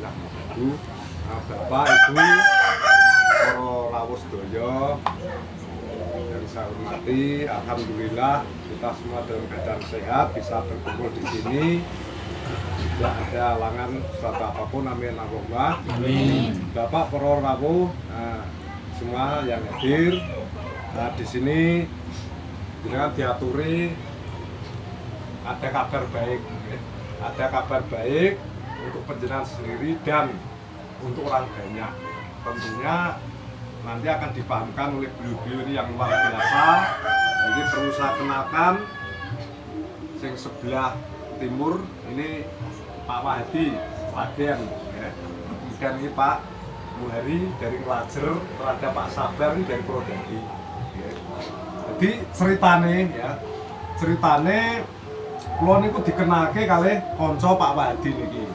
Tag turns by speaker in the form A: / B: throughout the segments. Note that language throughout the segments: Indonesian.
A: alhamdulillah Ibu, Bapak, Ibu, para rawuh sedaya yang saya hormati, alhamdulillah kita semua dalam keadaan sehat bisa berkumpul di sini. Tidak ada halangan suatu apapun, amin Allahumma.
B: Amin.
A: Bapak para rawuh semua yang hadir di sini dengan diaturi ada kabar baik, ada kabar baik untuk penjenengan sendiri dan untuk orang banyak. Tentunya nanti akan dipahamkan oleh beliau-beliau ini yang luar biasa. Jadi perlu saya kenalkan yang sebelah timur ini Pak Wahdi Raden, ya. Kemudian ini Pak Muhari dari Ngelajer, ada Pak Sabar ini dari Prodadi. Ya. Jadi ceritane kula niku dikenalke kalih kanca Pak Wahdi niki.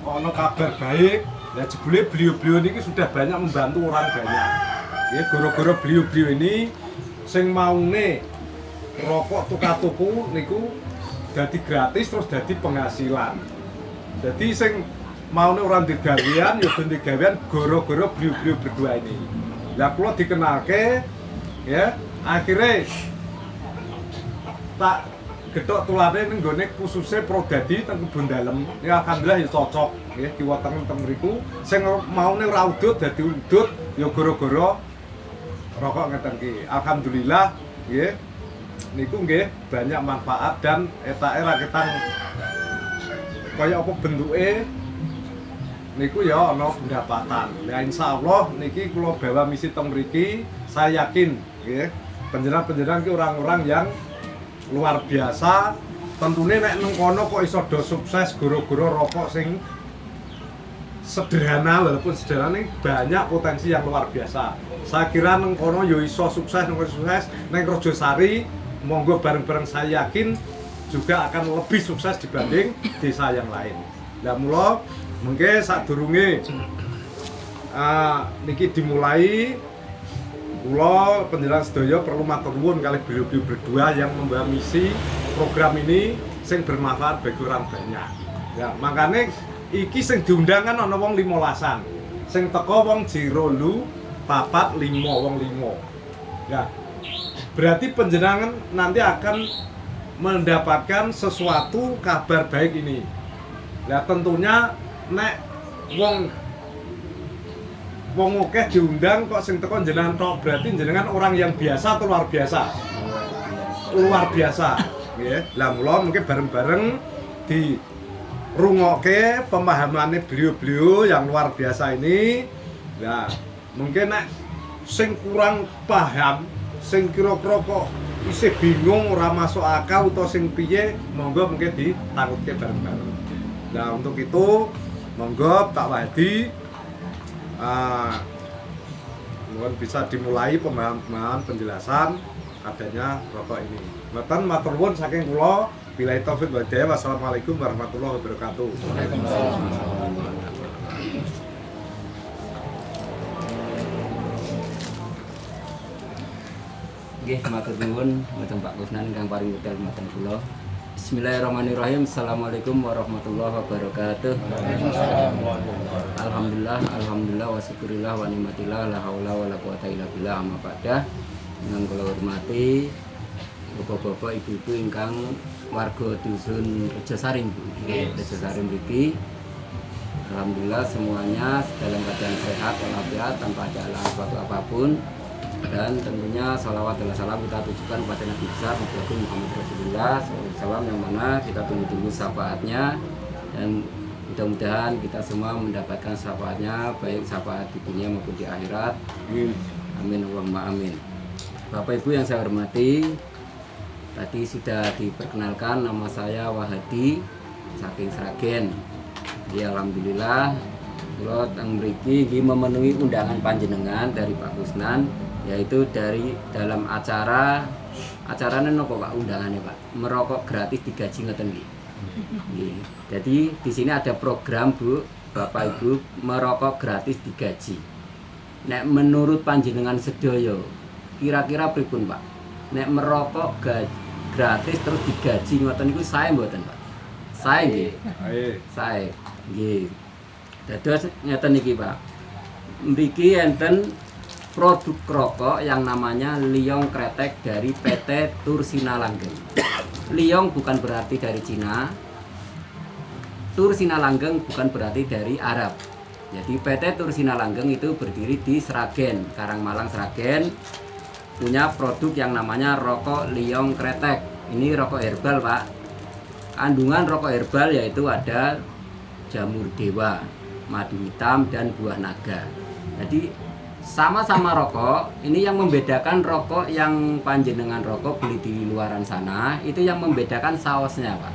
A: Ono kabar baik, ya jebule beliau-beliau niki sudah banyak membantu orang banyak. Ya gara-gara beliau-beliau ini sing maune rokok tuku niku dadi gratis terus dadi penghasilan. Jadi sing maune orang digawean ya ben digawean gara-gara beliau-beliau berdua ini. Lah kula dikenalke ya akhirnya tak gedhok tulare ning gone khususnya Prodadi teng Kebon Dalem. Ya alhamdulillah ya cocok nggih kiwa teng mriku. Sing maune ora udut dadi udut ya gara-gara rokok ngeten iki. Alhamdulillah nggih. Niku nggih banyak manfaat dan etake rakitan kaya apa bentuke niku ya ana pendapatan. Lah insyaallah niki kula bawa misi teng mriki, saya yakin nggih panjenengan-panjenengan ki orang-orang yang luar biasa. Tentunya nek nang kono kok iso do sukses gara-gara rokok sing sederhana, walaupun sederhana ini banyak potensi yang luar biasa. Saya kira nang kono yo iso sukses, nang Rajasari monggo bareng-bareng saya yakin juga akan lebih sukses dibanding desa yang lain. Lah mula mengke sadurunge niki dimulai kula panjenengan sedaya perlu matur nuwun kalih beliau-beliau berdua yang membawa misi program ini sing bermanfaat bagi orang banyak. Ya, makanya iki sing diundang kan ana wong 15-an. Sing teko wong 0, 4, 5, wong 5. Ya. Berarti panjenengan nanti akan mendapatkan sesuatu kabar baik ini. Nah, tentunya nek wong akeh diundang kok sing teko jenengan tok, berarti jenengan orang yang biasa atau luar biasa? Luar biasa, nggih. Lah mula mungkin bareng-bareng dirungokke pemahamane beliau-beliau yang luar biasa ini. Nah, mungkin nek sing kurang paham, sing kira-kira kok isih bingung ora masuk akal utawa sing piye, monggo mungkin ditangutke bareng-bareng. Nah, untuk itu monggo Pak Wahdi mohon bisa dimulai pemahaman penjelasan adanya rokok ini. Mboten matur nuwun saking kula. Billahi taufik wal hidayah. Wassalamualaikum warahmatullahi wabarakatuh. Waalaikumsalam.
B: Nggih, matur nuwun mboten Pak Kusnan ingkang paring wedal mboten kula. Bismillahirrahmanirrahim. Assalamualaikum warahmatullahi wabarakatuh. Alhamdulillah wa syukurillah wa nikmatillah la haula wala quwata illa billah amma ba'da. Ingkang kula hormati Bapak-bapak, ibu-ibu ingkang warga dusun Rajasari, Rajasari mriki. Alhamdulillah semuanya dalam keadaan sehat walafiat tanpa ada halangan suatu apapun. Dan tentunya salawat dan salam kita tujukan kepada Nabi besar Nabi Muhammad Rasulullah SAW yang mana kita tunggu-tunggu syafaatnya, dan mudah-mudahan kita semua mendapatkan syafaatnya, baik syafaat di dunia maupun di akhirat. Amin Allahumma amin. Bapak Ibu yang saya hormati, tadi sudah diperkenalkan nama saya Wahdi saking Sragen. Ya alhamdulillah kula teng mriki iki memenuhi undangan panjenengan dari Pak Kusnan, yaitu dari dalam acaranya nopo Pak undangannya Pak, merokok gratis digaji ngoten nggih. Jadi di sini ada program Bu, Bapak Ibu, merokok gratis digaji. Nek menurut panjenengan sedaya kira-kira pripun Pak? Nek merokok gratis terus digaji ngoten niku sae mboten Pak? Sae nggih. Sae. Nggih. Dados ngeten iki, Pak. Mriki enten produk rokok yang namanya Liong Kretek dari PT Tursina Langgeng. Liong bukan berarti dari Cina. Tursina Langgeng bukan berarti dari Arab. Jadi PT Tursina Langgeng itu berdiri di Sragen, Karangmalang Sragen, punya produk yang namanya rokok Liong Kretek. Ini rokok herbal, Pak. Kandungan rokok herbal yaitu ada jamur dewa, madu hitam, dan buah naga. Jadi sama-sama rokok. Ini yang membedakan rokok yang panjenengan rokok beli di luaran sana, itu yang membedakan sausnya, Pak.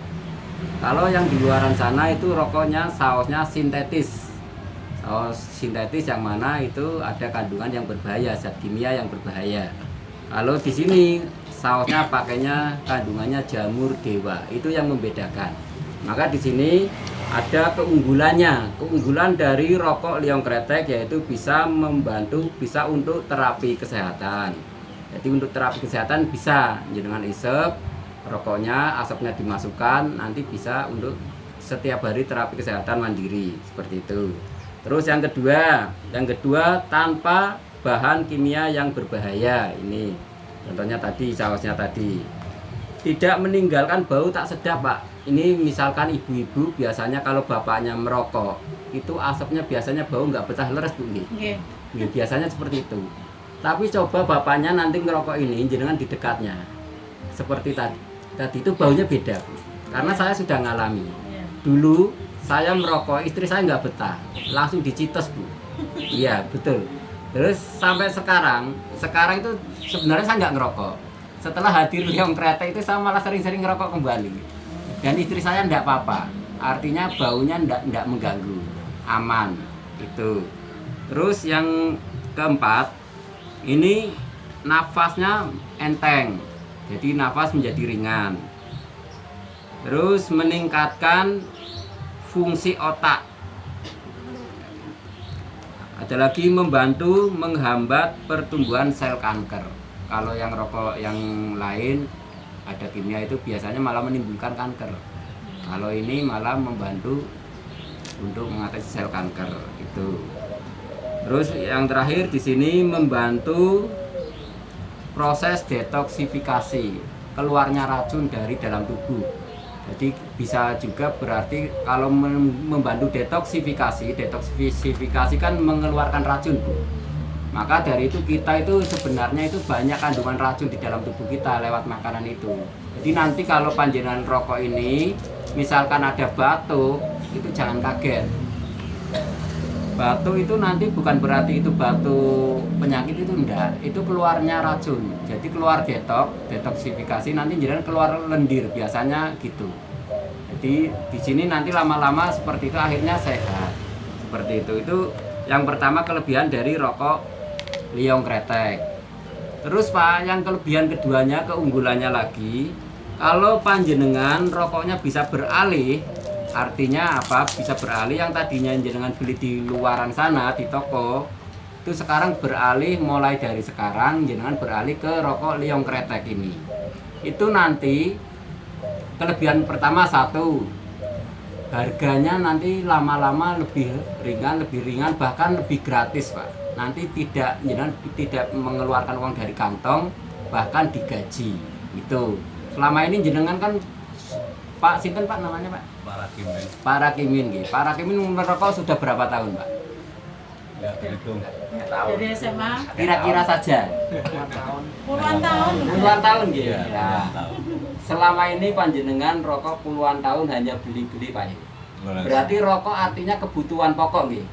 B: Kalau yang di luaran sana itu rokoknya sausnya sintetis. Saus sintetis yang mana itu ada kandungan yang berbahaya, zat kimia yang berbahaya. Kalau di sini sausnya pakainya kandungannya jamur dewa, itu yang membedakan. Maka di sini ada keunggulannya. Keunggulan dari rokok Liong Kretek yaitu bisa membantu, bisa untuk terapi kesehatan. Jadi untuk terapi kesehatan bisa jenengan isep rokoknya, asapnya dimasukkan, nanti bisa untuk setiap hari terapi kesehatan mandiri seperti itu. Terus yang kedua tanpa bahan kimia yang berbahaya. Ini contohnya tadi sausnya tadi. Tidak meninggalkan bau tak sedap, Pak. Ini misalkan ibu-ibu biasanya kalau bapaknya merokok, itu asapnya biasanya bau nggak betah leres, Bu.
C: Nggih.
B: Biasanya seperti itu. Tapi coba bapaknya nanti ngerokok ini jenengan di dekatnya. Seperti tadi itu baunya beda, Bu. Karena saya sudah ngalami.
C: Iya.
B: Dulu saya merokok, istri saya nggak betah, langsung dicitos, Bu. Iya, betul. Terus sampai sekarang itu sebenarnya saya nggak ngerokok. Setelah hadir Liong Kretek itu saya malah sering-sering ngerokok kembali. Dan istri saya nggak apa-apa. Artinya baunya nggak mengganggu, aman. Itu. Terus yang keempat, ini nafasnya enteng. Jadi nafas menjadi ringan. Terus meningkatkan fungsi otak. Ada lagi membantu menghambat pertumbuhan sel kanker. Kalau yang rokok yang lain ada kimia itu biasanya malah menimbulkan kanker. Kalau ini malah membantu untuk mengatasi sel kanker itu. Terus yang terakhir di sini membantu proses detoksifikasi, keluarnya racun dari dalam tubuh. Jadi bisa juga berarti kalau membantu detoksifikasi kan mengeluarkan racun, Bu. Maka dari itu kita itu sebenarnya itu banyak kandungan racun di dalam tubuh kita lewat makanan itu. Jadi nanti kalau panjenengan rokok ini misalkan ada batuk, itu jangan kaget. Batuk itu nanti bukan berarti itu batuk penyakit, itu enggak. Itu keluarnya racun. Jadi keluar detoksifikasi, nanti jangan keluar lendir biasanya gitu. Jadi di sini nanti lama-lama seperti itu akhirnya sehat. Seperti itu. Itu yang pertama kelebihan dari rokok Liong Kretek. Terus Pak, yang kelebihan keduanya, keunggulannya lagi, kalau panjenengan rokoknya bisa beralih, artinya apa? Bisa beralih yang tadinya jenengan beli di luaran sana di toko, itu sekarang beralih, mulai dari sekarang jenengan beralih ke rokok Liong Kretek ini. Itu nanti kelebihan pertama satu, harganya nanti lama-lama lebih ringan, bahkan lebih gratis, Pak. Nanti jenengan tidak mengeluarkan uang dari kantong, bahkan digaji. Itu. Selama ini jenengan kan Pak sinten Pak namanya, Pak? Pak Rakimin nggih. Pak Rakimin merokok sudah berapa tahun, Pak?
A: Ya, terhitung.
C: Dari SMA
B: Kira-kira saja.
C: puluhan tahun.
B: Puluhan tahun nggih.
A: Iya,
B: Ya. Selama ini panjenengan rokok puluhan tahun hanya beli-beli, Pak. Berarti rokok artinya kebutuhan pokok nggih.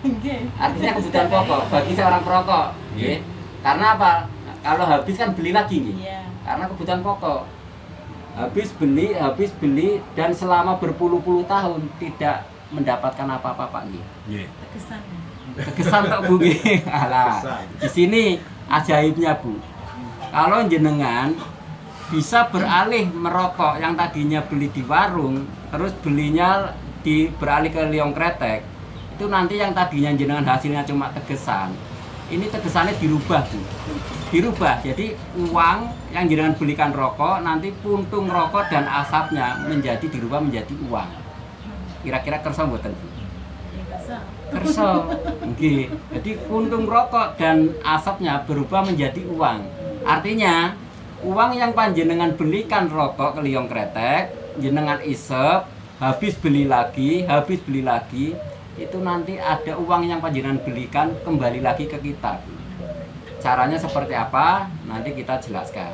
C: Nggih.
B: Artinya kebutuhan pokok bagi seorang perokok, nggih. Karena apa? Kalau habis kan beli lagi nggih.
C: Iya.
B: Karena kebutuhan pokok. Habis beli dan selama berpuluh-puluh tahun tidak mendapatkan apa-apa, Pak nggih.
A: Nggih.
C: Kesan.
B: Kesan tok, Bu nggih. Alah. Di sini ajaibnya, Bu. Kalau jenengan bisa beralih merokok yang tadinya beli di warung, terus belinya beralih ke Liong Kretek, itu nanti yang tadinya jenengan hasilnya cuma tegesan, ini tegesannya dirubah, Bu. Dirubah, jadi uang yang jenengan belikan rokok, nanti puntung rokok dan asapnya dirubah menjadi uang. Kira-kira kersa mboten, Bu?
C: Kersa.
B: kerso. Nggih. Jadi puntung rokok dan asapnya berubah menjadi uang. Artinya uang yang panjenengan belikan rokok ke liong kretek, jenengan isep, habis beli lagi, itu nanti ada uang yang panjenengan belikan kembali lagi ke kita. Caranya seperti apa? Nanti kita jelaskan.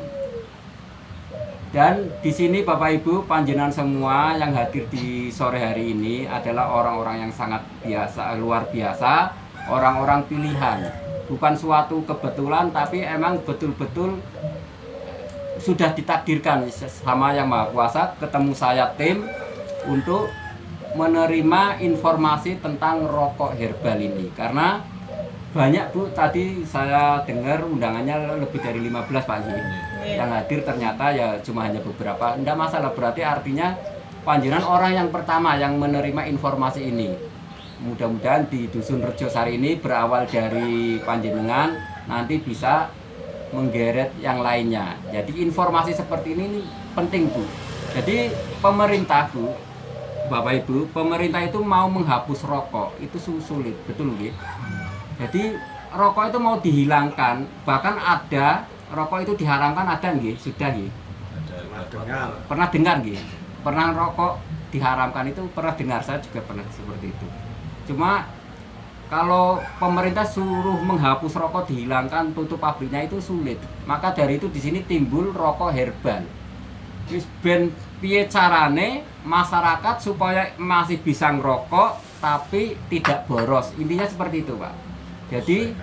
B: Dan di sini Bapak Ibu panjenengan semua yang hadir di sore hari ini adalah orang-orang yang sangat biasa, luar biasa, orang-orang pilihan. Bukan suatu kebetulan tapi emang betul-betul sudah ditakdirkan sama Yang Maha Kuasa ketemu saya tim untuk menerima informasi tentang rokok herbal ini. Karena banyak Bu, tadi saya dengar undangannya lebih dari 15 Pak Ji. Yang hadir ternyata ya cuma hanya beberapa. Tidak masalah, berarti artinya panjenengan orang yang pertama yang menerima informasi ini. Mudah-mudahan di Dusun Rejosari ini berawal dari panjenengan nanti bisa menggeret yang lainnya. Jadi informasi seperti ini penting Bu. Jadi pemerintah Bu, Bapak Ibu, pemerintah itu mau menghapus rokok itu sulit, betul nggih? Jadi rokok itu mau dihilangkan, bahkan ada rokok itu diharamkan, ada nggih? Sudah nggih? Pernah dengar nggih? Pernah rokok diharamkan itu pernah dengar, saya juga pernah seperti itu. Cuma kalau pemerintah suruh menghapus rokok dihilangkan, tutup pabriknya itu sulit. Maka dari itu di sini timbul rokok herbal. Wis ben piye carane masyarakat supaya masih bisa ngerokok tapi tidak boros. Intinya seperti itu, Pak. Jadi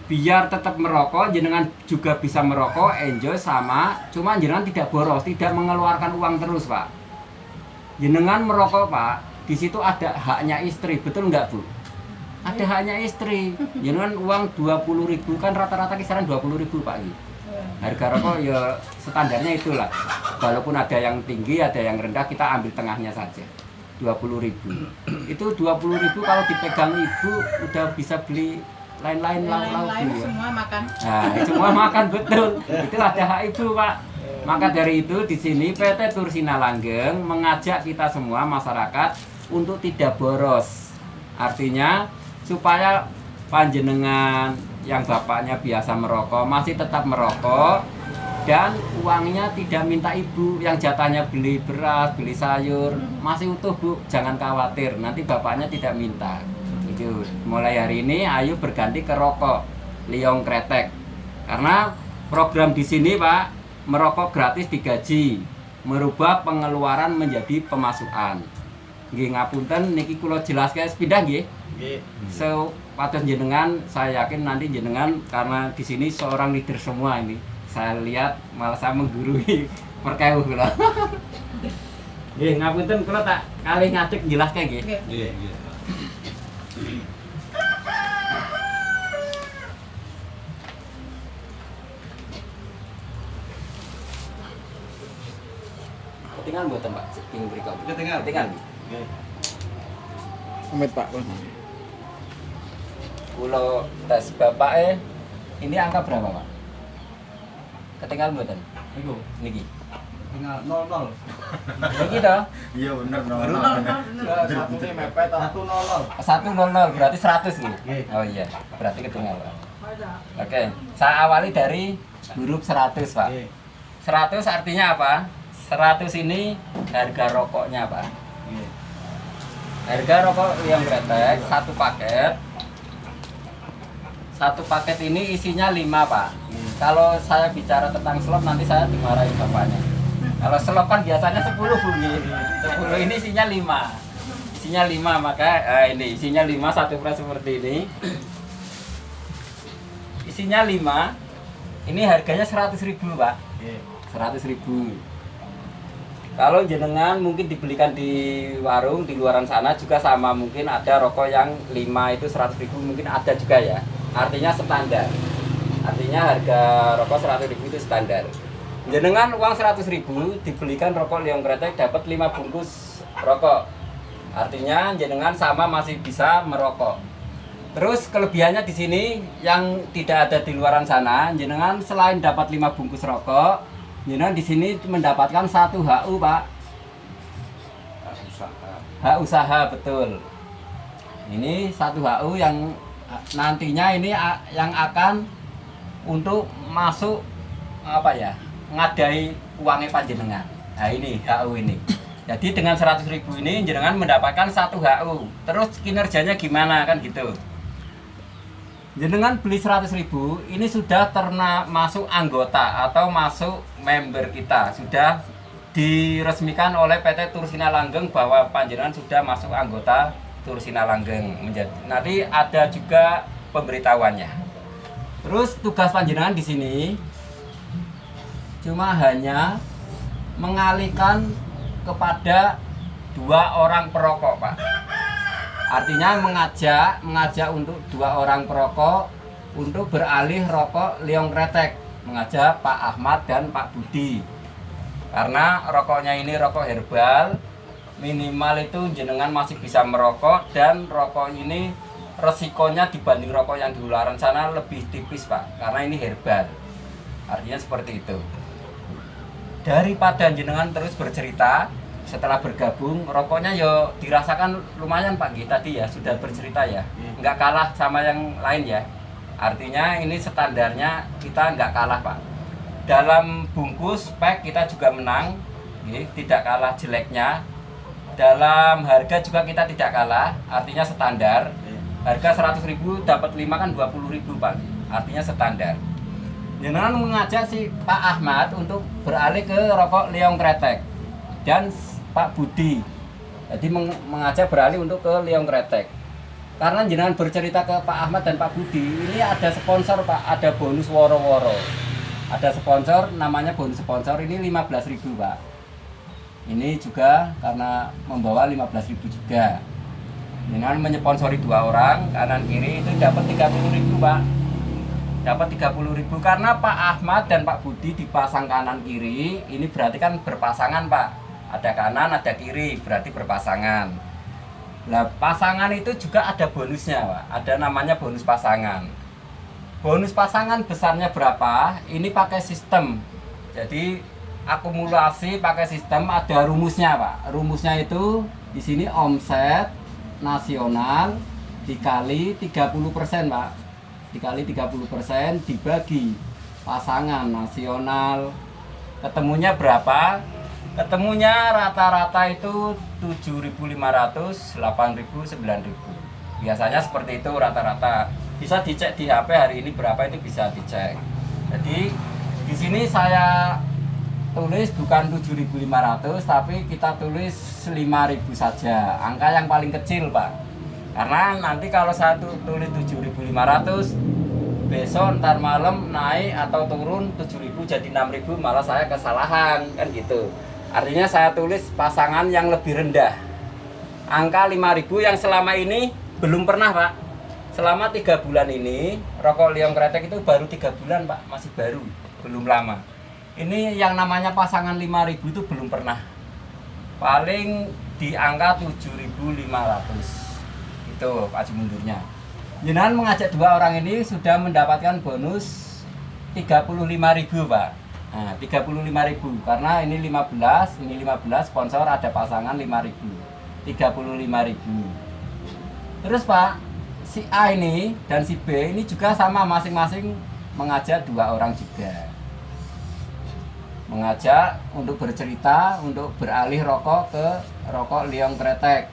B: biar tetap merokok, jenengan juga bisa merokok, enjoy sama, cuma jenengan tidak boros, tidak mengeluarkan uang terus, Pak. Jenengan merokok, Pak, di situ ada haknya istri, betul nggak Bu? Ada haknya istri. Jenengan uang 20.000 kan rata-rata kisaran 20.000 Pak. Harga rokok ya standarnya itulah. Walaupun ada yang tinggi, ada yang rendah, kita ambil tengahnya saja. 20.000. Itu 20.000 kalau dipegang ibu udah bisa beli lain-lain lauk-lauk
C: Lain
B: ya.
C: semua makan.
B: Nah, semua makan betul. Itu ada hak ibu, Pak. Maka dari itu di sini PT Tursina Langgeng mengajak kita semua masyarakat untuk tidak boros. Artinya supaya panjenengan yang bapaknya biasa merokok masih tetap merokok dan uangnya tidak minta ibu yang jatahnya beli beras, beli sayur masih utuh Bu, jangan khawatir nanti bapaknya tidak minta. Itu mulai hari ini ayo berganti ke rokok liong kretek. Karena program di sini Pak, merokok gratis digaji, merubah pengeluaran menjadi pemasukan. Nggih ngapunten niki kula jelaske sepindah nggih. Nggih. So pados jenengan saya yakin nanti jenengan karena di sini seorang leader semua ini. Saya lihat malah saya menggurui perkawuh kula. Nggih ngapunten kula tak kalih ngadeg jelaske nggih.
A: Nggih, nggih.
B: Ketinggalan mboten Pak? Ping mriku.
A: Ketinggalan.
B: Ketinggalan.
D: Amit Pak.
B: Kula tes bapake ini angka berapa Pak? Ketinggalan mboten?
A: Niku
B: Niki.
A: tinggal 00.
B: Niki toh?
D: Iya bener
A: Satune mepet 100.
B: 100 berarti 100 nih.
A: Nggih.
B: Oh iya, berarti ketinggalan. Oke, saya awali dari huruf 100 Pak. 100 artinya apa? 100 ini harga rokoknya Pak. Harga rokok yang kretek satu paket. Satu paket ini isinya 5 Pak. Kalau saya bicara tentang slop nanti saya dimarahin bapaknya. Kalau slop kan biasanya 10 Bu. 10 ini isinya 5. Isinya 5 maka ini isinya 5 satu pres seperti ini. Isinya 5. Ini harganya 100.000 Pak. 100.000. Kalau jenengan mungkin dibelikan di warung di luaran sana juga sama, mungkin ada rokok yang 5 itu 100.000 mungkin ada juga ya. Artinya standar. Artinya harga rokok 100.000 itu standar. Jenengan uang 100.000 dibelikan rokok liong kretek dapat 5 bungkus rokok. Artinya jenengan sama masih bisa merokok. Terus kelebihannya di sini yang tidak ada di luaran sana, jenengan selain dapat 5 bungkus rokok, jenengan di sini mendapatkan 1 HU Pak. Hak usaha betul. Ini 1 HU yang nantinya ini yang akan untuk masuk apa ya, ngadai uangnya panjenengan. Nah ini HU ini. Jadi dengan 100.000 ini jenengan mendapatkan 1 HU. Terus kinerjanya gimana kan gitu. Jenengan beli 100.000 ini sudah masuk anggota atau masuk member kita. Sudah diresmikan oleh PT Tursina Langgeng bahwa panjenengan sudah masuk anggota Tursina Langgeng. Nanti ada juga pemberitahuannya. Terus tugas panjenengan di sini cuma hanya mengalihkan kepada 2 orang perokok, Pak. Artinya mengajak untuk 2 orang perokok untuk beralih rokok liong kretek, mengajak Pak Ahmad dan Pak Budi. Karena rokoknya ini rokok herbal, minimal itu jenengan masih bisa merokok, dan rokok ini resikonya dibanding rokok yang di luaran sana lebih tipis, Pak, karena ini herbal. Artinya seperti itu. Daripada jenengan terus bercerita, setelah bergabung rokoknya yo dirasakan lumayan, Pak, tadi ya sudah bercerita ya, nggak kalah sama yang lain ya. Artinya ini standarnya kita nggak kalah, Pak. Dalam bungkus pack kita juga menang, tidak kalah jeleknya. Dalam harga juga kita tidak kalah, artinya standar. Harga 100.000 dapat 5 kan 20.000, Pak. Artinya standar. Jenengan mengajak si Pak Ahmad untuk beralih ke rokok liong kretek dan Pak Budi. Jadi mengajak beralih untuk ke liong kretek. Karena jenengan bercerita ke Pak Ahmad dan Pak Budi, ini ada sponsor, Pak, ada bonus woro-woro. Ada sponsor, namanya bonus sponsor, ini 15.000, Pak. Ini juga karena membawa 15.000 juga. Dengan menyponsori 2 orang, kanan kiri itu dapat 30.000, Pak. Dapat 30.000 karena Pak Ahmad dan Pak Budi dipasang kanan kiri, ini berarti kan berpasangan, Pak. Ada kanan, ada kiri, berarti berpasangan. Nah, pasangan itu juga ada bonusnya, Pak. Ada namanya bonus pasangan. Bonus pasangan besarnya berapa? Ini pakai sistem. Jadi akumulasi pakai sistem, ada rumusnya, Pak. Rumusnya itu di sini omset nasional dikali 30%, Pak. Dikali 30% dibagi pasangan nasional. Ketemunya berapa? Ketemunya rata-rata itu 7.500, 8.000, 9.000. Biasanya seperti itu rata-rata. Bisa dicek di HP hari ini berapa, itu bisa dicek. Jadi di sini saya tulis bukan 7.500, tapi kita tulis 5.000 saja. Angka yang paling kecil, Pak. Karena nanti kalau saya tulis 7.500, besok ntar malam naik atau turun 7.000 jadi 6.000, malah saya kesalahan, kan gitu. Artinya saya tulis pasangan yang lebih rendah. Angka 5.000 yang selama ini belum pernah, Pak. Selama 3 bulan ini, rokok liong kretek itu baru 3 bulan, Pak. Masih baru, belum lama. Ini yang namanya pasangan 5.000 itu belum pernah. Paling di angka 7.500. Itu Pak mundurnya. Jenengan mengajak 2 orang ini sudah mendapatkan bonus 35.000, Pak. Nah, 35.000 karena ini 15, ini 15, sponsor ada pasangan 5.000. 35.000. Terus, Pak, si A ini dan si B ini juga sama, masing-masing mengajak 2 orang juga. Mengajak untuk bercerita, untuk beralih rokok ke rokok liong kretek.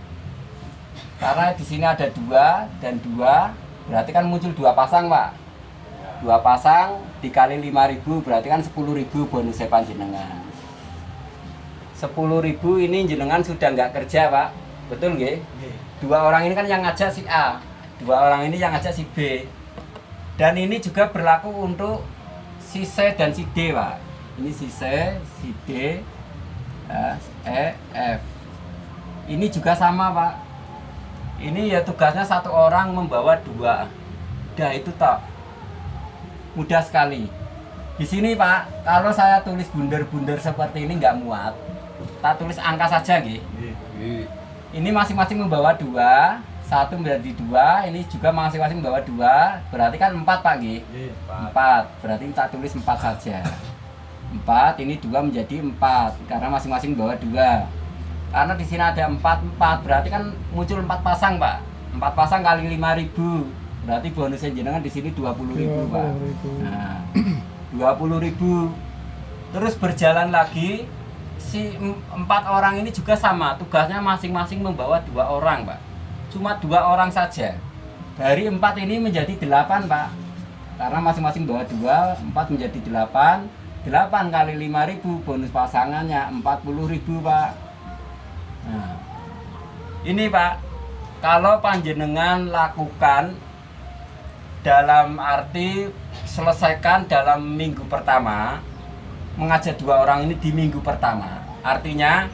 B: Karena di sini ada 2 dan 2, berarti kan muncul 2 pasang, Pak. 2 pasang dikali 5.000 berarti kan 10.000 bonusnya panjenengan. 10.000 ini jenengan sudah nggak kerja, Pak. Betul nggih? 2 orang ini kan yang ngajak si A, 2 orang ini yang ngajak si B. Dan ini juga berlaku untuk si C dan si D, Pak. Ini si C, si D, E, F. Ini juga sama, Pak. Ini ya tugasnya 1 orang membawa 2. Udah itu tak. Mudah sekali. Di sini, Pak, kalau saya tulis bunder-bunder seperti ini nggak muat. Tak tulis angka saja, nggih. Ini masing-masing membawa 2, 1 menjadi 2, ini juga masing-masing membawa 2, berarti kan 4, Pak, nggih. 4. Berarti tak tulis 4 saja. 4, ini 2 menjadi 4 karena masing-masing membawa 2. Karena di sini ada 4, berarti kan muncul 4 pasang, Pak. 4 pasang kali 5.000. Berarti bonusnya jenengan di sini 20.000, Pak.
D: 20.000.
B: Nah, 20.000. Terus berjalan lagi, si 4 orang ini juga sama, tugasnya masing-masing membawa 2 orang, Pak. Cuma 2 orang saja. Dari 4 ini menjadi 8, Pak. Karena masing-masing bawa 2, 4 menjadi 8. 8 kali 5.000, bonus pasangannya 40.000, Pak. Nah, ini, Pak, kalau panjenengan lakukan dalam arti selesaikan dalam minggu pertama, mengajak 2 orang ini di minggu pertama. Artinya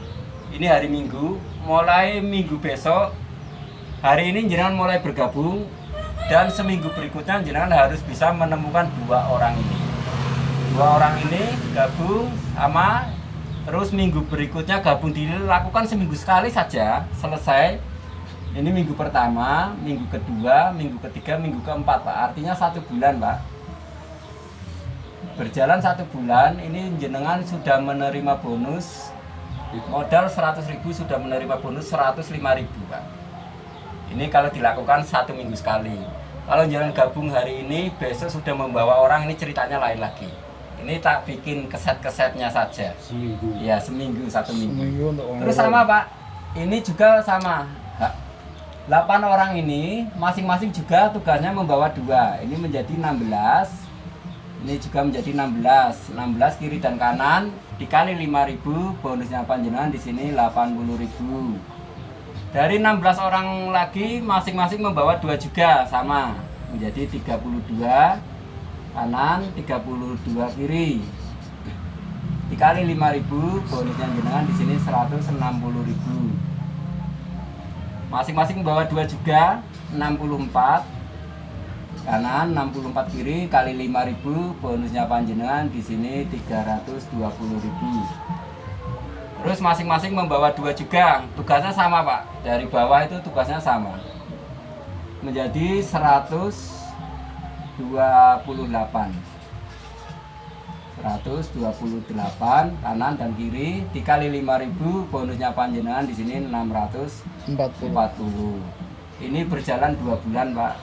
B: ini hari Minggu, mulai minggu besok, hari ini jenengan mulai bergabung, dan seminggu berikutnya jenengan harus bisa menemukan 2 orang ini. 2 orang ini gabung sama, terus minggu berikutnya gabung, dilakukan seminggu sekali saja, selesai. Ini minggu pertama, minggu kedua, minggu ketiga, minggu keempat, Pak. Artinya 1 bulan, Pak. Berjalan 1 bulan, ini jenengan sudah menerima bonus modal 100.000, sudah menerima bonus 105.000, Pak. Ini kalau dilakukan 1 minggu sekali. Kalau jenengan gabung hari ini, besok sudah membawa orang, ini ceritanya lain lagi. Ini tak bikin keset-kesetnya saja.
A: Seminggu.
B: Ya, seminggu, 1 minggu.
D: Seminggu untuk
B: Terus sama, Pak, ini juga sama. 8 orang ini masing-masing juga tugasnya membawa 2. Ini menjadi 16. Ini juga menjadi 16. 16 kiri dan kanan dikali 5.000, bonusnya panjenengan di sini 80.000. Dari 16 orang lagi masing-masing membawa 2 juga, sama. Menjadi 32 kanan, 32 kiri. Dikali 5.000, bonusnya jenengan di sini 160.000. Masing-masing membawa 2 juga, 64 kanan, 64 kiri, kali 5.000, bonusnya panjenengan di sini 320.000. Terus masing-masing membawa 2 juga, tugasnya sama, Pak. Dari bawah itu tugasnya sama, menjadi 128 kanan dan kiri, dikali 5.000, bonusnya panjenengan di sini 640. Ini berjalan 2 bulan, Pak.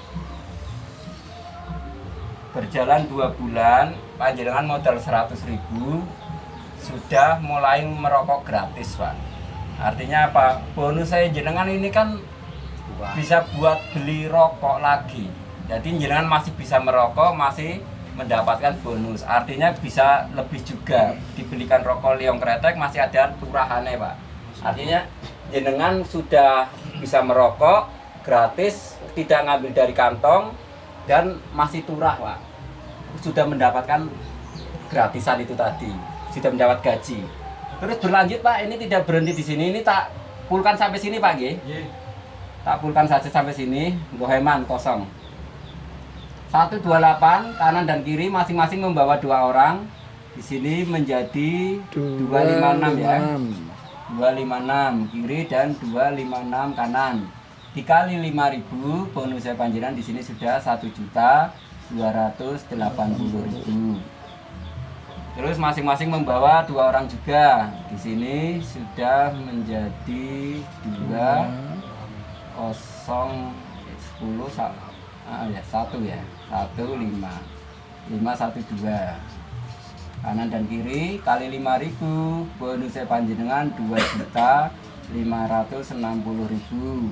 B: Berjalan 2 bulan, panjenengan modal 100.000, sudah mulai merokok gratis, Pak. Artinya apa? Bonus saya jenengan ini kan bisa buat beli rokok lagi. Jadi jenengan masih bisa merokok, masih mendapatkan bonus. Artinya bisa lebih juga, dibelikan rokok liong kretek masih ada turahannya, Pak. Artinya jenengan sudah bisa merokok gratis, tidak ngambil dari kantong, dan masih turah, Pak. Sudah mendapatkan gratisan itu tadi, sudah mendapat gaji. Terus berlanjut, Pak, ini tidak berhenti di sini, ini tak pulkan sampai sini, Pak, nggih. Tak pulkan saja sampai sini, goheman kosong. 128 kanan dan kiri masing-masing membawa 2 orang. Di sini menjadi 256 ya. 256 kiri dan 256 kanan. Dikali 5.000, bonusnya panjenengan di sini sudah 1.280.000. Terus masing-masing membawa 2 orang juga. Di sini sudah menjadi 2 0 10 ya 1 ya. 1 5 5 1 2 kanan dan kiri kali 5.000, bonusnya panjenengan 2.560.000.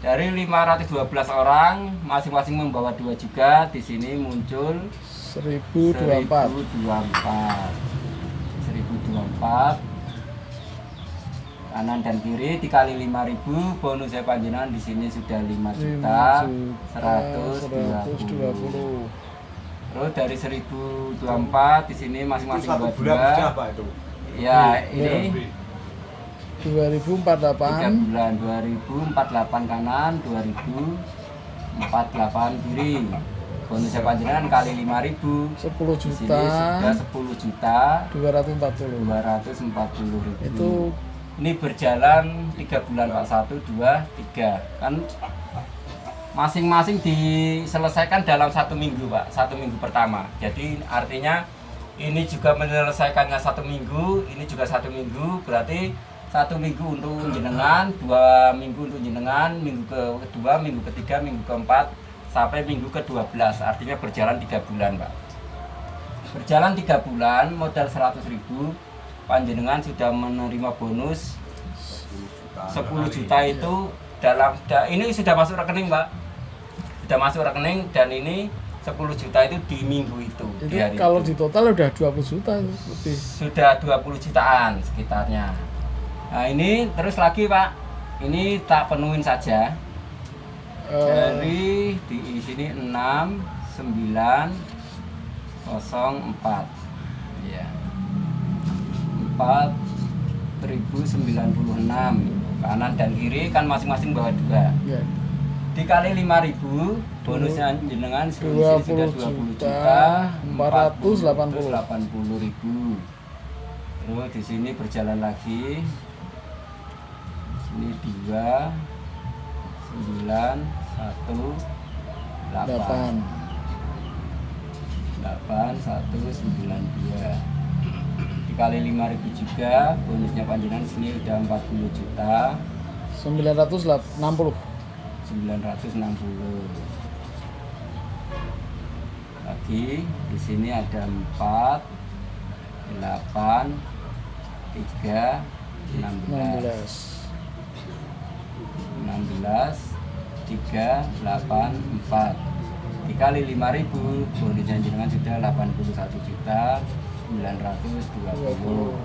B: Dari 512 orang masing-masing membawa 2 juga. Di sini muncul 1024 kanan dan kiri dikali 5.000, bonusnya panjenengan di sini sudah 5.120.000. Terus dari 1024 di sini masing-masing
A: Itu 1
B: buat
A: bulan
B: 2.
A: berapa itu?
B: Ya, ini
D: 2048
B: 3 bulan, 2048 kanan, 2048 kiri. Bonusnya panjenengan kali 5.000.
D: 10
B: Di sini
D: juta
B: sudah 10 juta
D: 240.
B: 240.000.
D: Itu
B: Ini berjalan 3 bulan, Pak. 1 2 3. Kan masing-masing diselesaikan dalam 1 minggu, Pak. 1 minggu pertama. Jadi artinya ini juga menyelesaikannya 1 minggu, ini juga 1 minggu, berarti 1 minggu untuk jenengan, 2 minggu untuk jenengan, minggu kedua, minggu ketiga, minggu keempat, sampai minggu ke-12. Artinya berjalan 3 bulan, Pak. Berjalan 3 bulan, modal 100.000, panjenengan sudah menerima bonus 10 juta itu ini sudah masuk rekening, Pak. Sudah masuk rekening, dan ini 10 juta itu di minggu itu.
D: Itu
B: di hari
D: kalau
B: itu.
D: di total udah 20 juta lebih.
B: Sudah 20 jutaan sekitarnya. Nah, ini terus lagi, Pak. Ini tak penuhin saja. Dari di sini 6 9 04. Ya. 4.096. Kanan dan kiri kan masing-masing bawa 2.
D: Ya.
B: Dikali 5.000, bonusnya jenengan sudah 20 juta 480.000. Terus di sini berjalan lagi. Ini 2 9 1 8 8192. Dikali 5.000 juga, bonusnya panjenengan di sini udah 40 juta
D: 960.
B: 960. Lagi di sini ada 4 8 3 16 3 8 4. Dikali 5.000, bonusnya jenengan sudah 81 juta 920.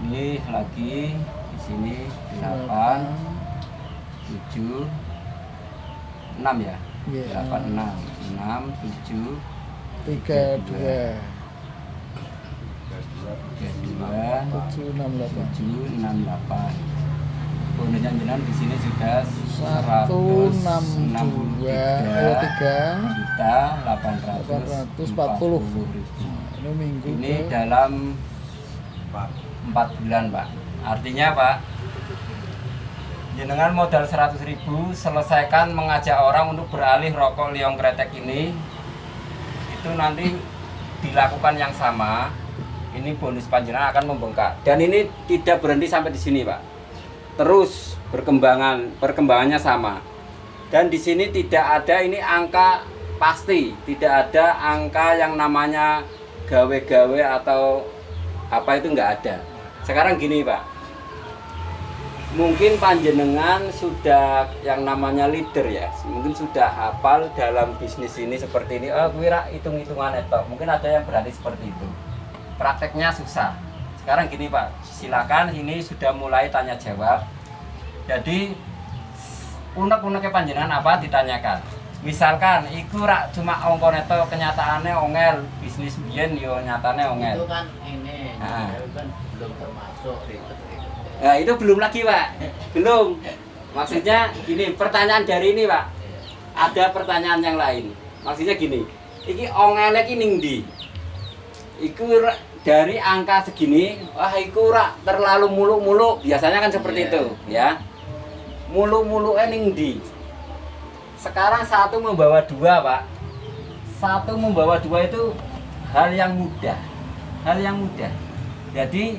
B: Ini lagi di sini 8 7 6 ya.
D: Iya.
B: 8 6 7
D: 32
B: 768. Bonusnya jenengan di sini sudah
D: 162
B: juta 840.000.
D: Ini minggu
B: Ini
D: ke
B: dalam 4 bulan, Pak. Artinya, Pak, jenengan modal 100.000, selesaikan mengajak orang untuk beralih rokok liong kretek ini. Itu nanti dilakukan yang sama. Ini bonus panjenengan akan membengkak. Dan ini tidak berhenti sampai di sini, Pak. Terus perkembangannya sama. Dan di sini tidak ada ini angka pasti, tidak ada angka yang namanya gawe-gawe atau apa, itu nggak ada. Sekarang gini, Pak, mungkin panjenengan sudah yang namanya leader ya, mungkin sudah hafal dalam bisnis ini seperti ini. Kira hitung-hitungan itu, mungkin ada yang berani seperti itu. Prakteknya susah. Sekarang gini, Pak, silakan, ini sudah mulai tanya jawab. Jadi unek-uneknya panjenengan apa ditanyakan. Misalkan iku rak cuma ongko neto, kenyataannya ongel, bisnis biyen yo nyatane ongel.
E: Itu kan ini,
B: Nah.
E: itu kan belum termasuk itu.
B: Nah, itu belum lagi, Pak. Belum. Maksudnya gini, pertanyaan dari ini, Pak. Ada pertanyaan yang lain. Maksudnya gini, iki ongele ki ning ndi? Iku dari angka segini, wah iku rak terlalu muluk-muluk. Biasanya kan seperti itu, ya. Muluk-muluknya ning ndi? Sekarang 1 membawa 2, Pak. 1 membawa 2 itu hal yang mudah. Hal yang mudah. Jadi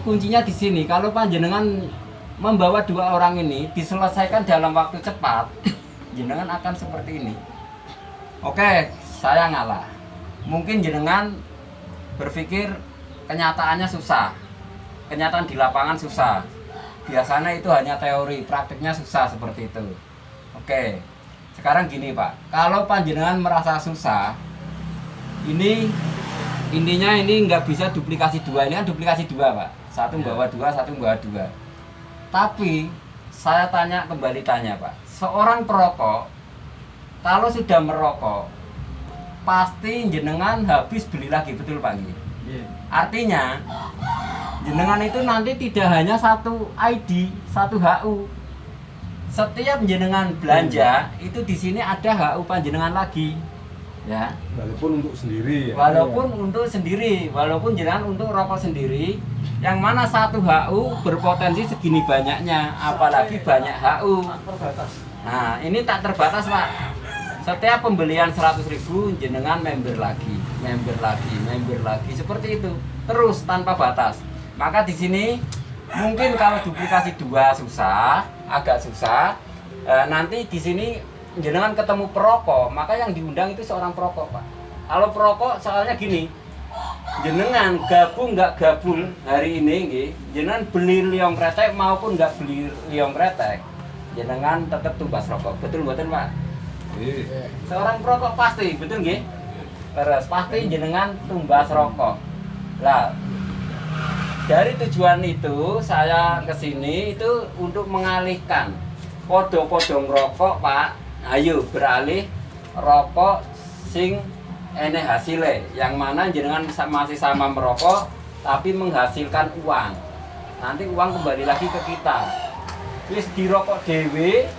B: kuncinya di sini. Kalau panjenengan membawa 2 orang ini diselesaikan dalam waktu cepat, jenengan akan seperti ini. Oke, saya ngalah. Mungkin jenengan berpikir kenyataannya susah. Kenyataan di lapangan susah. Biasanya itu hanya teori, praktiknya susah seperti itu. Oke. Sekarang gini, Pak. Kalau panjenengan merasa susah, ini intinya ini nggak bisa duplikasi 2. Ini kan duplikasi 2, Pak. 1 bawa 2, 1 bawa 2. Tapi saya kembali tanya, Pak. Seorang perokok kalau sudah merokok pasti jenengan habis beli lagi, betul, Pak? Artinya jenengan itu nanti tidak hanya 1 ID, 1 HU. Setiap jenengan belanja itu di sini ada HU panjenengan lagi. Ya.
A: Walaupun untuk sendiri ya.
B: Walaupun untuk sendiri, walaupun jenengan untuk rokok sendiri, yang mana 1 HU berpotensi segini banyaknya, apalagi banyak HU. Nah, ini tak terbatas, Pak. Setiap pembelian 100.000 jenengan member lagi, seperti itu. Terus tanpa batas. Maka di sini Mungkin kalau duplikasi 2 susah, agak susah. Nanti di sini jenengan ketemu perokok, maka yang diundang itu seorang perokok, Pak. Kalau perokok soalnya gini, jenengan gabung nggak gabung hari ini, nggih, jenengan beli liong kretek maupun nggak beli liong kretek, jenengan tetap tumbas rokok, betul mboten, Pak?
A: Iya.
B: Seorang perokok pasti, betul nggih? Terus pasti jenengan tumbas rokok. Lah, dari tujuan itu saya kesini itu untuk mengalihkan podo-podo ngerokok, Pak. Ayo beralih rokok sing ene hasilnya, yang mana jenengan masih sama merokok tapi menghasilkan uang. Nanti uang kembali lagi ke kita. Wis dirokok dewe,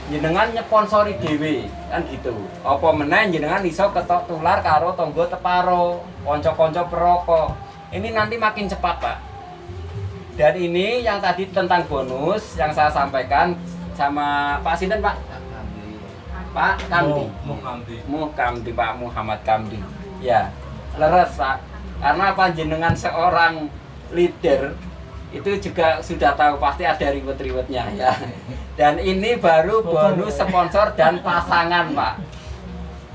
B: jenengan nyponsori dewe, kan gitu. Apa meneh jenengan iso ketok tular karo tonggo teparo, konco-konco perokok. Ini nanti makin cepat, Pak. Dan ini yang tadi tentang bonus yang saya sampaikan sama Pak Sinten, Pak? Pak Kamdi. Kamdi, Pak Muhammad Kamdi. Ya, leres, Pak. Karena panjenengan seorang leader itu juga sudah tahu pasti ada ribet-ribetnya ya. Dan ini baru bonus sponsor dan pasangan, Pak.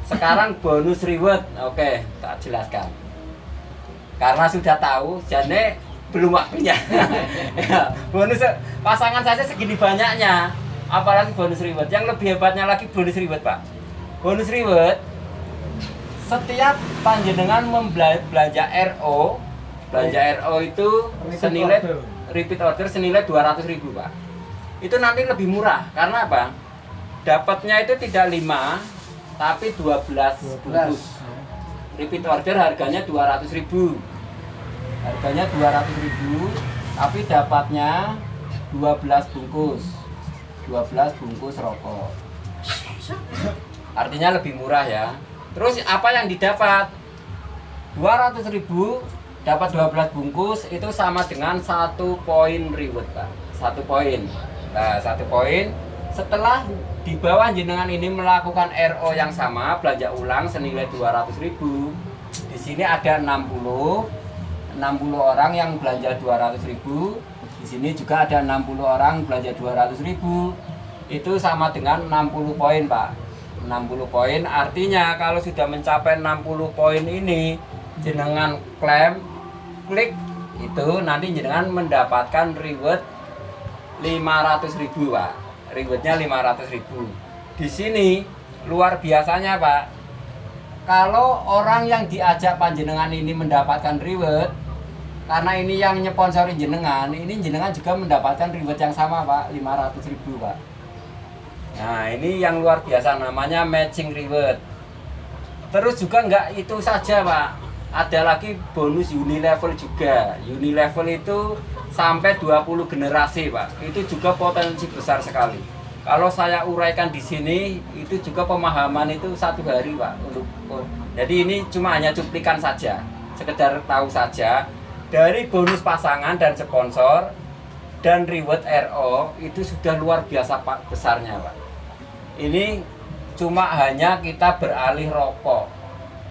B: Sekarang bonus reward. Oke, tak jelaskan. Karena sudah tahu, jadi belum waktunya. Ya, bonus pasangan saja segini banyaknya. Apalagi bonus reward. Yang lebih hebatnya lagi bonus reward, Pak. Bonus reward, setiap panjenengan belanja RO, itu senilai repeat order senilai 200.000, Pak. Itu nanti lebih murah. Karena apa? Dapatnya itu tidak 5, tapi 12 bungkus. Repeat order harganya 200.000. Harganya 200.000, tapi dapatnya 12 bungkus. 12 bungkus rokok. Artinya lebih murah ya. Terus apa yang didapat? 200.000 dapat 12 bungkus itu sama dengan 1 poin reward, Pak. 1 poin. Nah, 1 poin setelah di bawah jenengan ini melakukan RO yang sama, belanja ulang senilai 200.000. Di sini ada 60 orang yang belanja 200.000. Di sini juga ada 60 orang belanja 200.000. Itu sama dengan 60 poin, Pak. 60 poin artinya kalau sudah mencapai 60 poin ini jenengan klaim, klik itu nanti jenengan mendapatkan reward 500.000, Pak. Rewardnya 500.000. Di sini luar biasanya, Pak. Kalau orang yang diajak panjenengan ini mendapatkan reward, karena ini yang nyponsori jenengan, ini jenengan juga mendapatkan reward yang sama, Pak, 500.000, Pak. Nah, ini yang luar biasa namanya matching reward. Terus juga enggak itu saja, Pak. Ada lagi bonus unilevel juga. Unilevel itu sampai 20 generasi, Pak. Itu juga potensi besar sekali. Kalau saya uraikan di sini, itu juga pemahaman itu 1 hari, Pak. Jadi ini cuma hanya cuplikan saja, sekedar tahu saja. Dari bonus pasangan dan sponsor dan reward RO itu sudah luar biasa, Pak, besarnya, Pak. Ini cuma hanya kita beralih rokok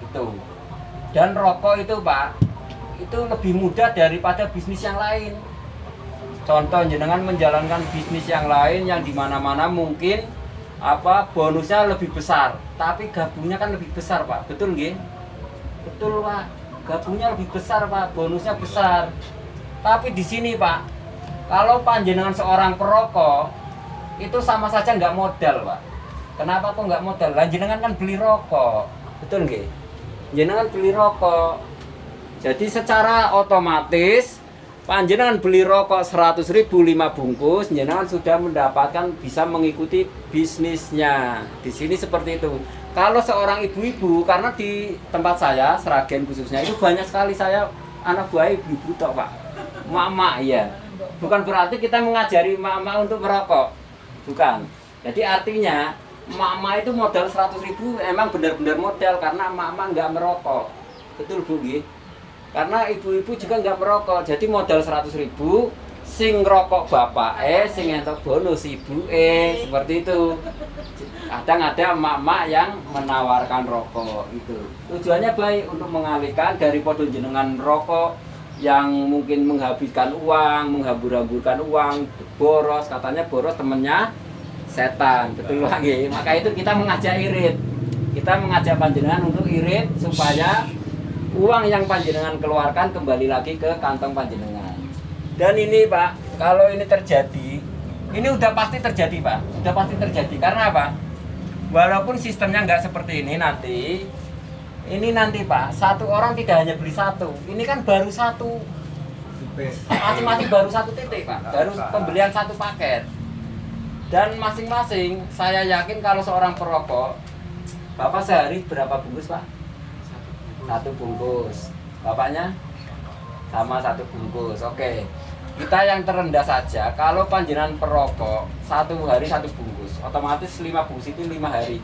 B: itu. Dan rokok itu, Pak, itu lebih mudah daripada bisnis yang lain. Contoh jenengan menjalankan bisnis yang lain yang dimana-mana mungkin bonusnya lebih besar, tapi gabungnya kan lebih besar, Pak. Betul nggih? Betul, Pak. Gabungnya lebih besar, Pak. Bonusnya besar. Tapi di sini, Pak, kalau panjenengan seorang perokok itu sama saja nggak modal, Pak. Kenapa kok nggak modal? Lah jenengan kan beli rokok, betul nggih? Jenengan beli rokok. Jadi secara otomatis panjenengan beli rokok 100.000 5 bungkus, jenengan sudah mendapatkan bisa mengikuti bisnisnya. Di sini seperti itu. Kalau seorang ibu-ibu, karena di tempat saya Sragen khususnya itu banyak sekali saya anak buah ibu-ibu tok, Pak. Mak-mak ya. Bukan berarti kita mengajari mak-mak untuk merokok. Bukan. Jadi artinya mak-mak itu modal 100.000 emang benar-benar modal karena mak-mak nggak merokok. Betul, Bu nggih? Karena ibu-ibu juga nggak merokok, jadi modal 100.000 sing rokok bapak sing entuk bonus ibu seperti itu. Kadang ada emak-emak yang menawarkan rokok itu. Tujuannya baik untuk mengalihkan dari podo jenengan rokok yang mungkin menghabiskan uang, menghambur-hamburkan uang, boros, katanya boros temennya setan, betul lagi. Maka itu kita mengajak irit. Kita mengajak panjenengan untuk irit supaya uang yang panjenengan keluarkan kembali lagi ke kantong panjenengan. Dan ini Pak, kalau ini terjadi, ini udah pasti terjadi Pak, udah pasti terjadi. Karena apa? Walaupun sistemnya nggak seperti ini nanti Pak, satu orang tidak hanya beli satu, ini kan baru satu, masing-masing baru satu titik Pak, baru pembelian satu paket. Dan masing-masing, saya yakin kalau seorang perokok, Bapak sehari berapa bungkus Pak? Satu bungkus. Bapaknya? Sama satu bungkus, oke. Kita yang terendah saja, kalau panjenengan perokok, satu hari satu bungkus, otomatis 5 bungkus itu 5 hari.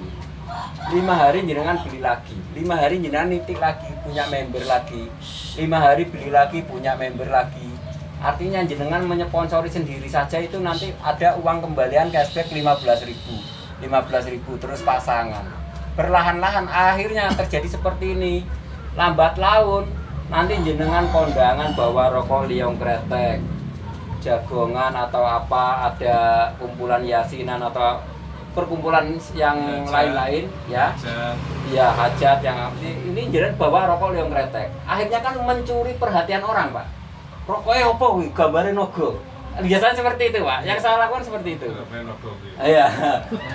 B: 5 hari jenengan beli lagi, 5 hari jenengan nitik lagi, punya member lagi, 5 hari beli lagi, punya member lagi. Artinya jenengan menyponsori sendiri saja itu nanti ada uang kembalian cashback 15.000 terus pasangan. Perlahan-lahan akhirnya terjadi seperti ini. Lambat laun nanti jenengan kondangan bawa rokok liong kretek, jagongan atau apa, ada kumpulan yasinan atau perkumpulan yang lain-lain ya. Iya, hajat yang ini jenengan bawa rokok liong kretek. Akhirnya kan mencuri perhatian orang, Pak. Rokoknya apa wih, gambarnya nogo. Biasanya seperti itu, Pak. Yang saya lakukan seperti itu. Iya.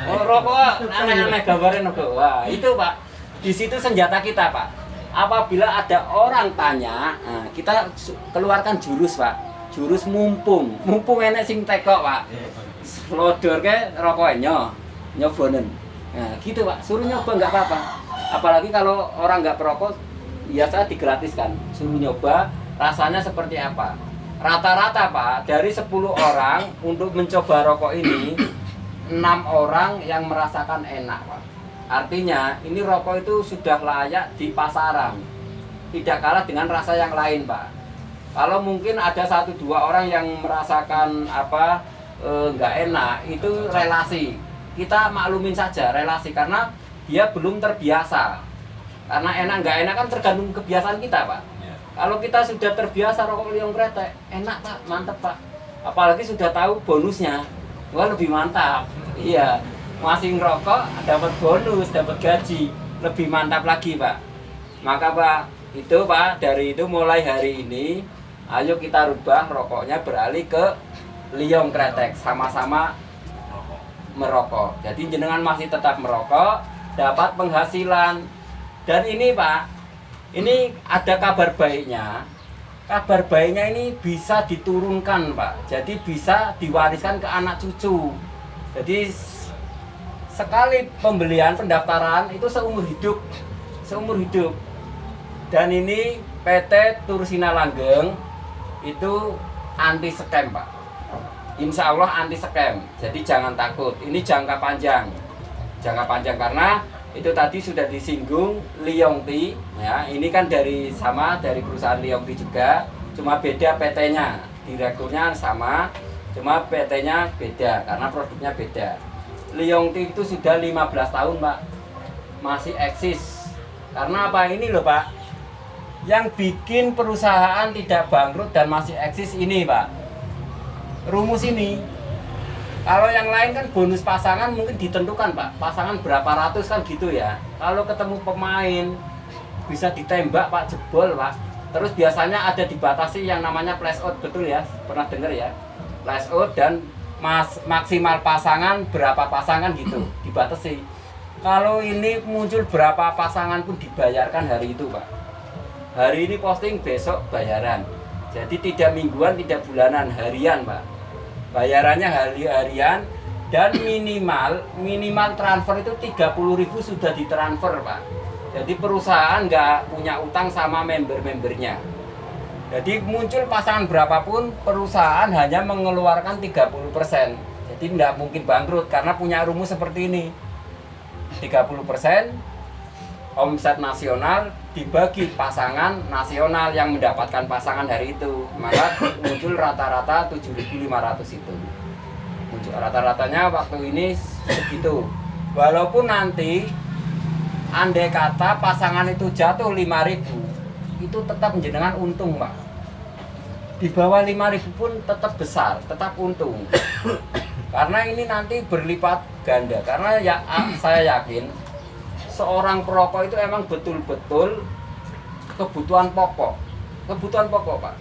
B: Oh, rokok aneh-aneh gambarnya nogo. Wah, itu, Pak. Di situ senjata kita, Pak. Apabila ada orang tanya, nah, kita keluarkan jurus, Pak. Jurus mumpung. Mumpung enek sing tekok, Pak. Slodor ke rokoknya nyobonen. Nah, gitu, Pak. Suruh nyoba nggak apa-apa. Apalagi kalau orang nggak perokok, biasa digratiskan. Suruh nyoba rasanya seperti apa. Rata-rata Pak, dari 10 orang untuk mencoba rokok ini 6 orang yang merasakan enak Pak. Artinya ini rokok itu sudah layak di pasaran. Tidak kalah dengan rasa yang lain Pak. Kalau mungkin ada 1-2 orang yang merasakan apa nggak enak, itu relasi. Kita maklumin saja relasi karena dia belum terbiasa. Karena enak nggak enak kan tergantung kebiasaan kita Pak. Kalau kita sudah terbiasa rokok liong kretek, enak Pak, mantep Pak. Apalagi sudah tahu bonusnya, wah lebih mantap. Iya, masih ngerokok dapat bonus, dapat gaji, lebih mantap lagi Pak. Maka Pak, itu Pak, dari itu mulai hari ini, ayo kita rubah rokoknya beralih ke liong kretek, sama-sama merokok. Jadi jenengan masih tetap merokok, dapat penghasilan. Dan ini Pak, ini ada kabar baiknya. Kabar baiknya ini bisa diturunkan Pak. Jadi bisa diwariskan ke anak cucu. Jadi sekali pembelian pendaftaran itu seumur hidup. Seumur hidup. Dan ini PT Tursina Langgeng itu anti scam Pak. Insya Allah anti scam. Jadi jangan takut. Ini jangka panjang. Jangka panjang karena itu tadi sudah disinggung Liongti ya, ini kan dari perusahaan Liongti juga, cuma beda PT-nya, direkturnya sama, cuma PT-nya beda karena produknya beda. Liongti itu sudah 15 tahun Pak, masih eksis. Karena apa ini loh Pak, yang bikin perusahaan tidak bangkrut dan masih eksis ini Pak, rumus ini. Kalau yang lain kan bonus pasangan mungkin ditentukan Pak, pasangan berapa ratus kan gitu ya. Kalau ketemu pemain bisa ditembak Pak, jebol Pak. Terus biasanya ada dibatasi yang namanya flash out, betul ya? Pernah dengar ya? Flash out dan maksimal pasangan berapa pasangan gitu, dibatasi. Kalau ini muncul berapa pasangan pun dibayarkan hari itu Pak. Hari ini posting, besok bayaran. Jadi tidak mingguan, tidak bulanan, harian Pak. Bayarannya harian dan minimal transfer itu 30.000 sudah ditransfer Pak. Jadi perusahaan nggak punya utang sama member-membernya. Jadi muncul pasangan berapapun perusahaan hanya mengeluarkan 30%. Jadi nggak mungkin bangkrut karena punya rumus seperti ini. 30% omset nasional dibagi pasangan nasional yang mendapatkan pasangan hari itu, maka muncul rata-rata 7.500 itu. Muncul rata-ratanya waktu ini segitu. Walaupun nanti andai kata pasangan itu jatuh 5.000, itu tetap menjenengan untung Pak. di bawah 5.000 pun tetap besar, tetap untung. Karena ini nanti berlipat ganda. Karena ya saya yakin seorang perokok itu emang betul-betul kebutuhan pokok. Kebutuhan pokok, Pak.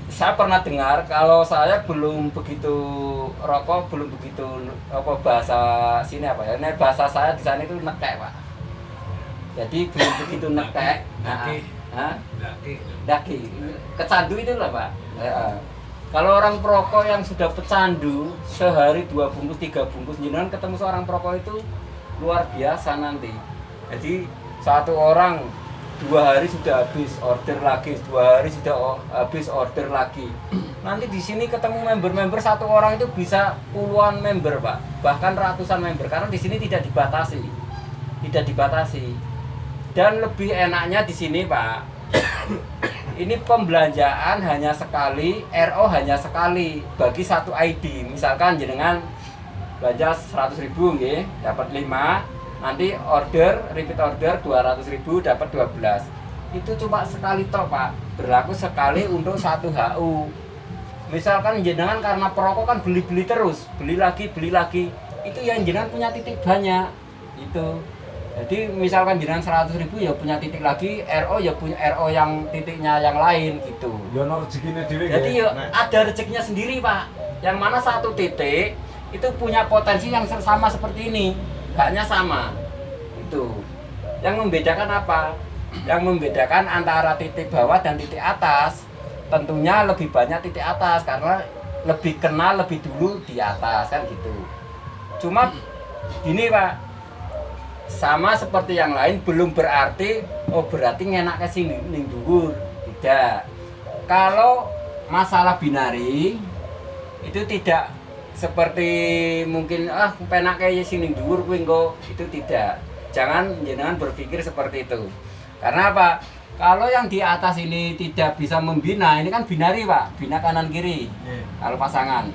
B: Saya pernah dengar kalau saya belum begitu rokok, belum begitu apa bahasa sini apa ya? Ini bahasa saya di sana itu nekek, Pak. Jadi belum begitu nekek. Daki. Kecandu itu lah, Pak. Ya. Kalau orang perokok yang sudah pecandu sehari 2 bungkus 3 bungkus, jenengan ketemu seorang perokok itu luar biasa nanti. Jadi satu orang 2 hari sudah habis order lagi, 2 hari sudah habis order lagi. Nanti di sini ketemu member-member satu orang itu bisa puluhan member, Pak, bahkan ratusan member karena di sini tidak dibatasi, Dan lebih enaknya di sini, Pak, ini pembelanjaan hanya sekali, RO hanya sekali bagi satu ID. Misalkan jenengan belanja 100.000 nggih, dapat 5. Nanti repeat order 200.000 dapat 12. Itu cuma sekali toh, Pak. Berlaku sekali untuk satu HU. Misalkan jenengan karena perokok kan beli-beli terus, beli lagi. Itu yang jenengan punya titik banyak. Itu. Jadi misalkan jenengan 100.000 ya punya titik lagi, RO ya punya RO yang titiknya yang lain gitu.
A: Ya ono rezekine dhewe.
B: Jadi ya ada rezekinya sendiri, Pak. Yang mana satu titik itu punya potensi yang sama seperti ini. Haknya sama. Itu. Yang membedakan apa? Yang membedakan antara titik bawah dan titik atas. Tentunya lebih banyak titik atas karena lebih kenal lebih dulu di atas kan gitu. Cuma gini, Pak. Sama seperti yang lain belum berarti berarti ngenak ke sini ning dhuwur. Tidak. Kalau masalah binari itu tidak seperti mungkin penak kayak sini dhuwur kuwi engko, itu tidak. Jangan berpikir seperti itu. Karena apa? Kalau yang di atas ini tidak bisa membina, ini kan binari, Pak, bina kanan kiri. Kalau pasangan.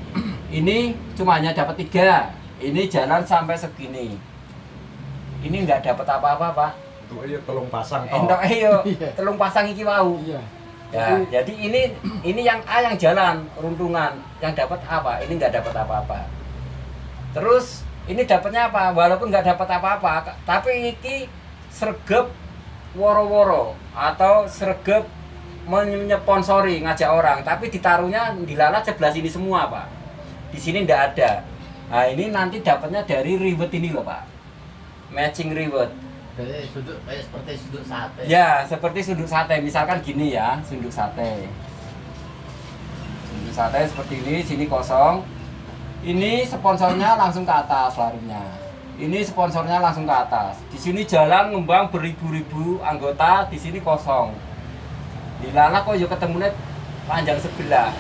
B: Ini cuma hanya dapat 3. Ini jalan sampai segini. Ini enggak dapat apa-apa, Pak.
A: Untuk iya telung pasang toh.
B: Entok telung pasang iki wau.
D: Iya.
B: Ya, jadi ini yang A yang jalan runtungan, yang dapat apa? Ini nggak dapat apa-apa. Terus ini dapatnya apa? Walaupun nggak dapat apa-apa, tapi ini sregep woro-woro atau sregep menyponsori ngajak orang, tapi ditaruhnya dilalat sebelah sini semua, Pak. Di sini nggak ada. Nah ini nanti dapatnya dari rivet ini loh, Pak. Matching rivet.
E: Jadi seperti sudut sate.
B: Ya, seperti sudut sate. Misalkan gini ya, sudut sate. Sudut sate seperti ini, sini kosong. Ini sponsornya langsung ke atas larinya. Ini sponsornya langsung ke atas. Di sini jalan ngembang beribu-ribu anggota, di sini kosong. Di Lala kok yo ketemunya panjang sebelah.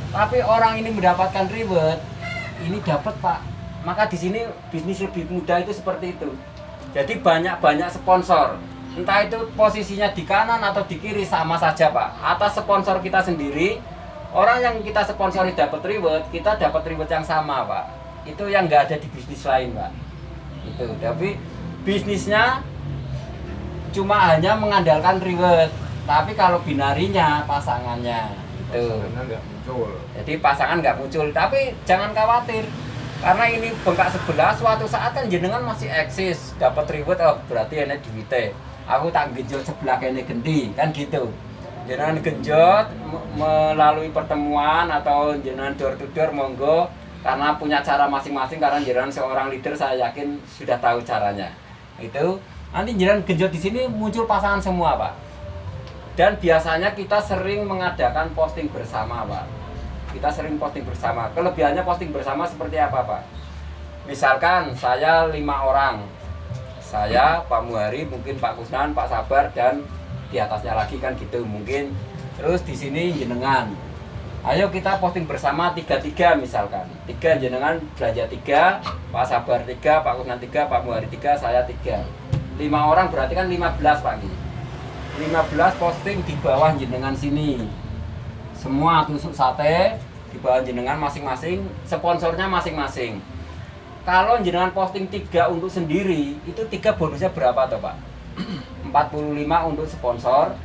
B: Tapi orang ini mendapatkan reward, ini dapat, Pak. Maka di sini bisnis lebih mudah itu seperti itu. Jadi banyak sponsor. Entah itu posisinya di kanan atau di kiri sama saja, Pak. Atas sponsor kita sendiri, orang yang kita sponsori dapat reward, kita dapat reward yang sama, Pak. Itu yang nggak ada di bisnis lain, Pak. Itu. Tapi bisnisnya cuma hanya mengandalkan reward. Tapi kalau binarinya pasangannya itu.
A: Pasangannya nggak muncul.
B: Jadi pasangan nggak muncul. Tapi jangan khawatir. Karena ini bengkak sebelah, suatu saat kan jenengan masih eksis, dapat reward, berarti ini duitnya. Aku tak genjot sebelah kene gendi, kan gitu. Jenengan genjot melalui pertemuan atau jenengan door to door monggo, karena punya cara masing-masing. Karena jenengan seorang leader, saya yakin sudah tahu caranya. Itu nanti jenengan genjot di sini muncul pasangan semua, Pak. Dan biasanya kita sering mengadakan posting bersama, Pak. Kita sering posting bersama. Kelebihannya posting bersama seperti apa, Pak? Misalkan saya 5 orang. Saya, Pak Muhari, mungkin Pak Kusnan, Pak Sabar, dan di atasnya lagi kan gitu mungkin. Terus di sini jenengan. Ayo kita posting bersama 3-3 misalkan. 3 jenengan belanja 3, Pak Sabar 3, Pak Kusnan 3, Pak Muhari 3, saya 3. 5 orang berarti kan 15, Pak. 15 posting di bawah jenengan sini. Semua tusuk sate di bawah jenengan masing-masing, sponsornya masing-masing. Kalau jenengan posting 3 untuk sendiri, itu 3 bonusnya berapa toh, Pak? 45 untuk sponsor,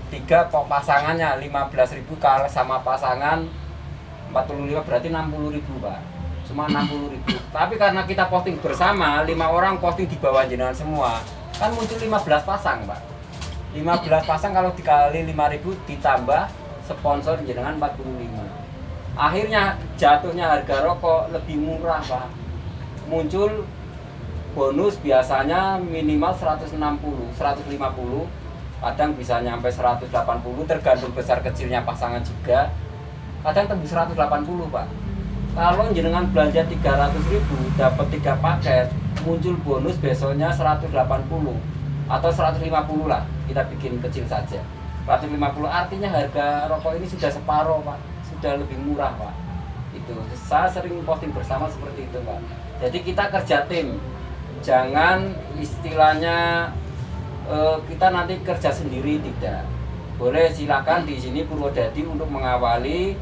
B: 3 pasangannya 15.000 kalau sama pasangan 45 berarti 60.000 Pak. Cuma 60.000. Tapi karena kita posting bersama, 5 orang posting di bawah jenengan semua, kan muncul 15 pasang Pak. 15 pasang kalau dikali 5.000 ditambah sponsor jenengan 45. Akhirnya jatuhnya harga rokok lebih murah Pak. Muncul bonus biasanya minimal 160, 150, kadang bisa nyampe 180 tergantung besar kecilnya pasangan juga. Kadang tembus 180 Pak. Kalau jenengan belanja 300.000 dapat 3 paket, muncul bonus besoknya 180 atau 150 lah, kita bikin kecil saja. 150 artinya harga rokok ini sudah separuh Pak, sudah lebih murah Pak. Itu saya sering posting bersama seperti itu Pak. Jadi kita kerja tim, jangan istilahnya kita nanti kerja sendiri, tidak. Boleh silakan di sini Purwodadi untuk mengawali,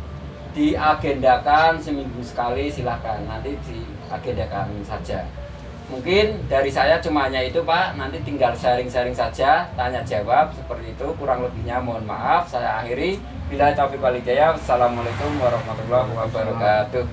B: diagendakan seminggu sekali silakan, nanti diagendakan saja. Mungkin dari saya cuma hanya itu Pak, nanti tinggal sharing-sharing saja, tanya jawab seperti itu, kurang lebihnya mohon maaf, saya akhiri. Bila taufiq wal hidayah, wassalamualaikum warahmatullahi wabarakatuh.